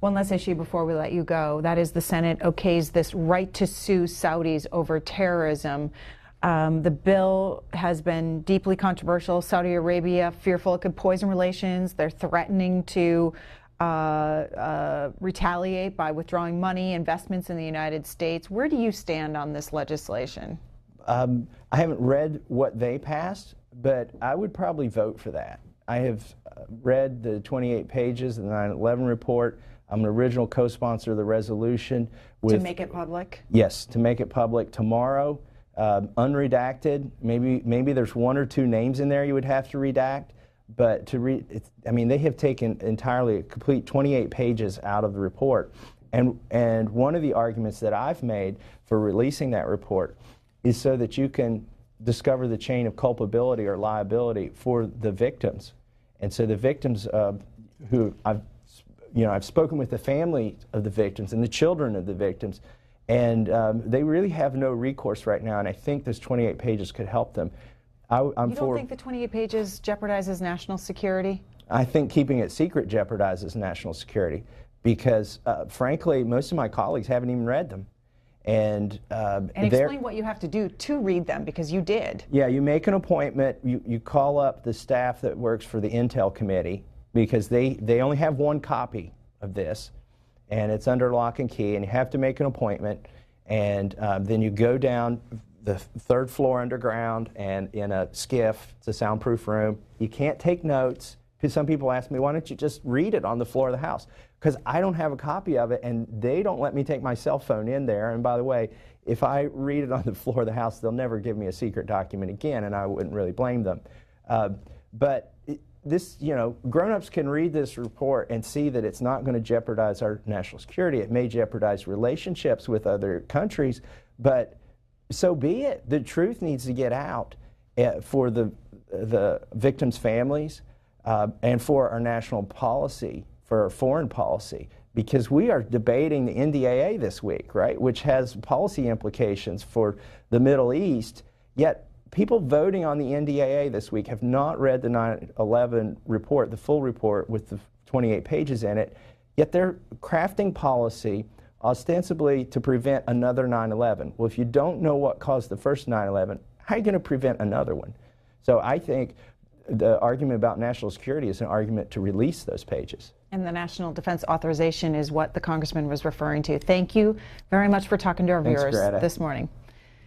One last issue before we let you go. That is the Senate okays this right to sue Saudis over terrorism. The bill has been deeply controversial. Saudi Arabia, fearful it could poison relations. They're threatening to retaliate by withdrawing money, investments in the United States. Where do you stand on this legislation? I haven't read what they passed, but I would probably vote for that. I have read the 28 pages of the 9/11 report. I'm an original co-sponsor of the resolution. To make it public? Yes, to make it public tomorrow, unredacted. Maybe there's one or two names in there you would have to redact, but to read, I mean, they have taken entirely a complete 28 pages out of the report. And one of the arguments that I've made for releasing that report is so that you can discover the chain of culpability or liability for the victims. And so the victims who I've spoken with the family of the victims and the children of the victims, and they really have no recourse right now, and I think this 28 pages could help them. You don't think the 28 pages jeopardizes national security? I think keeping it secret jeopardizes national security because, frankly, most of my colleagues haven't even read them. And explain what you have to do to read them, because you did. Yeah, you make an appointment, you call up the staff that works for the Intel Committee, because they only have one copy of this, and it's under lock and key, and you have to make an appointment, and then you go down the 3rd floor underground and in a skiff. It's a soundproof room. You can't take notes, because some people ask me, why don't you just read it on the floor of the House? Because I don't have a copy of it, and they don't let me take my cell phone in there. And by the way, if I read it on the floor of the House, they'll never give me a secret document again, and I wouldn't really blame them. Grown-ups can read this report and see that it's not going to jeopardize our national security. It may jeopardize relationships with other countries, but so be it. The truth needs to get out for the victims' families and for our national policy, for our foreign policy, because we are debating the NDAA this week, right, which has policy implications for the Middle East, yet people voting on the NDAA this week have not read the 9/11 report, the full report with the 28 pages in it, yet they're crafting policy ostensibly to prevent another 9/11. Well, if you don't know what caused the first 9/11, how are you going to prevent another one? So I think the argument about national security is an argument to release those pages. And the National Defense Authorization is what the Congressman was referring to. Thank you very much for talking to our viewers this morning.